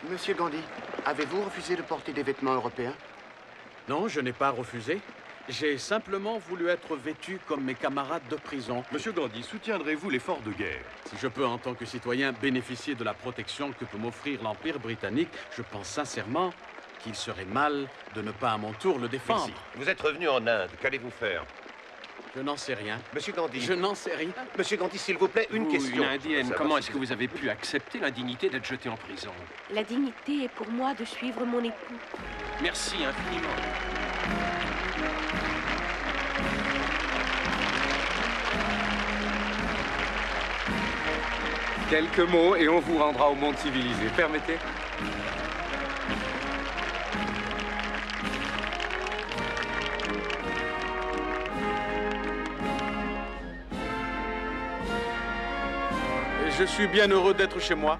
Monsieur Gandhi, avez-vous refusé de porter des vêtements européens? Non, je n'ai pas refusé. J'ai simplement voulu être vêtu comme mes camarades de prison. Monsieur Gandhi, soutiendrez-vous l'effort de guerre? Si je peux, en tant que citoyen, bénéficier de la protection que peut m'offrir l'Empire britannique, je pense sincèrement qu'il serait mal de ne pas à mon tour le défendre. Merci. Vous êtes revenu en Inde, qu'allez-vous faire? Je n'en sais rien. Monsieur Gandhi. Je n'en sais rien. Monsieur Gandhi, s'il vous plaît, une question. Une indienne, comment est-ce que vous avez pu accepter l'indignité d'être jeté en prison? La dignité est pour moi de suivre mon époux. Merci infiniment. Quelques mots et on vous rendra au monde civilisé. Permettez? Je suis bien heureux d'être chez moi.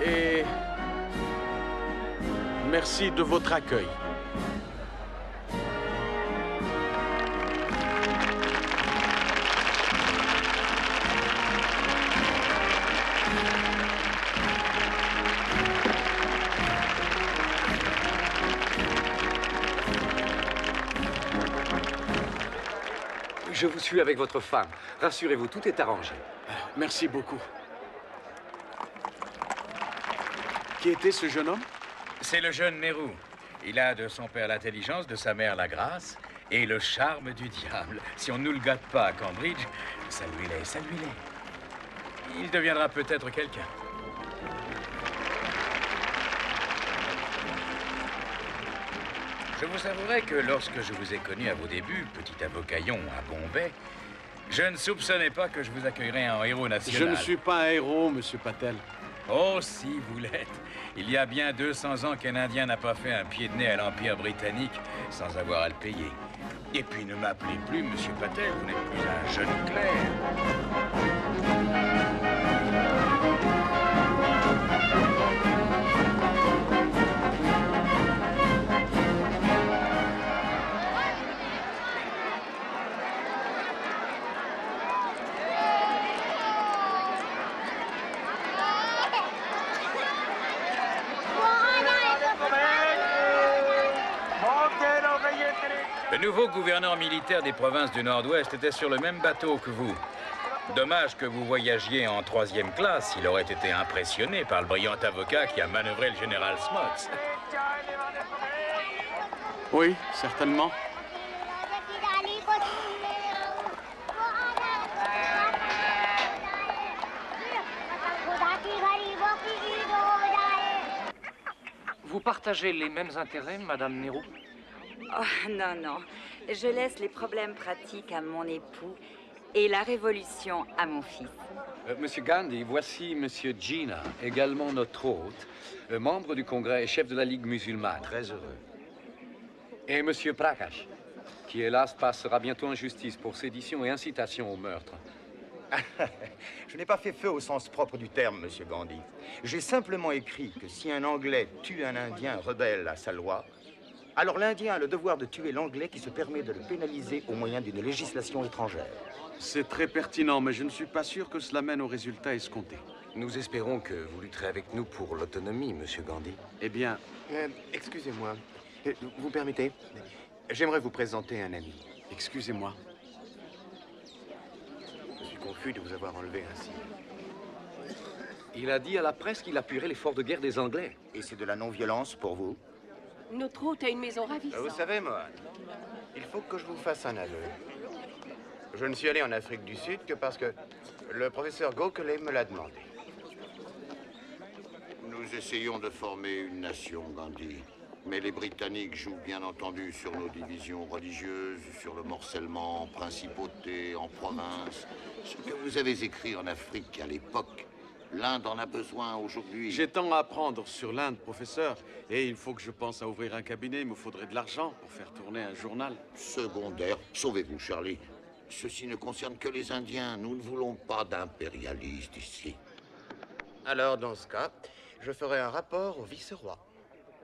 Et merci de votre accueil. Je vous suis avec votre femme. Rassurez-vous, tout est arrangé. Merci beaucoup. Qui était ce jeune homme? C'est le jeune Nehru. Il a de son père l'intelligence, de sa mère la grâce et le charme du diable. Si on ne nous le gâte pas à Cambridge, ça lui l'est, ça lui l'est. Il deviendra peut-être quelqu'un. Je vous avouerai que lorsque je vous ai connu à vos débuts, petit avocaillon à Bombay, je ne soupçonnais pas que je vous accueillerais en héros national. Je ne suis pas un héros, monsieur Patel. Oh, si, vous l'êtes. Il y a bien 200 ans qu'un Indien n'a pas fait un pied de nez à l'Empire britannique sans avoir à le payer. Et puis ne m'appelez plus Monsieur Patel, vous n'êtes plus un jeune clerc. Le nouveau gouverneur militaire des provinces du Nord-Ouest était sur le même bateau que vous. Dommage que vous voyagiez en 3e classe. Il aurait été impressionné par le brillant avocat qui a manœuvré le général Smuts. Oui, certainement. Vous partagez les mêmes intérêts, Madame Nehru? Oh, non, non. Je laisse les problèmes pratiques à mon époux et la révolution à mon fils. Monsieur Gandhi, voici Monsieur Jinnah, également notre hôte, membre du Congrès et chef de la Ligue musulmane. Très heureux. Et Monsieur Prakash, qui hélas passera bientôt en justice pour sédition et incitation au meurtre. Je n'ai pas fait feu au sens propre du terme, Monsieur Gandhi. J'ai simplement écrit que si un Anglais tue un Indien rebelle à sa loi, alors l'Indien a le devoir de tuer l'Anglais qui se permet de le pénaliser au moyen d'une législation étrangère. C'est très pertinent, mais je ne suis pas sûr que cela mène au résultat escompté. Nous espérons que vous lutterez avec nous pour l'autonomie, Monsieur Gandhi. Eh bien... Excusez-moi. Vous permettez? J'aimerais vous présenter un ami. Excusez-moi. Je suis confus de vous avoir enlevé ainsi. Il a dit à la presse qu'il appuierait l'effort de guerre des Anglais. Et c'est de la non-violence pour vous? Notre hôte a une maison ravissante. Vous savez, Mohan, il faut que je vous fasse un aveu. Je ne suis allé en Afrique du Sud que parce que le professeur Gokhale me l'a demandé. Nous essayons de former une nation, Gandhi. Mais les Britanniques jouent bien entendu sur nos divisions religieuses, sur le morcellement en principauté, en province. Ce que vous avez écrit en Afrique à l'époque, l'Inde en a besoin aujourd'hui. J'ai tant à apprendre sur l'Inde, professeur. Et il faut que je pense à ouvrir un cabinet. Il me faudrait de l'argent pour faire tourner un journal. Secondaire. Sauvez-vous, Charlie. Ceci ne concerne que les Indiens. Nous ne voulons pas d'impérialistes ici. Alors, dans ce cas, je ferai un rapport au vice-roi.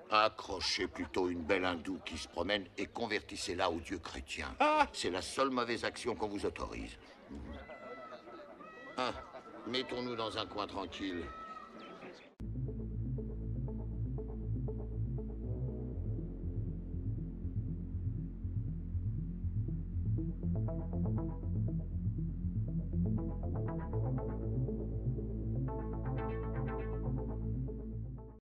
Accrochez plutôt une belle hindoue qui se promène et convertissez-la au Dieu chrétien. C'est la seule mauvaise action qu'on vous autorise. Ah, Mettons-nous dans un coin tranquille.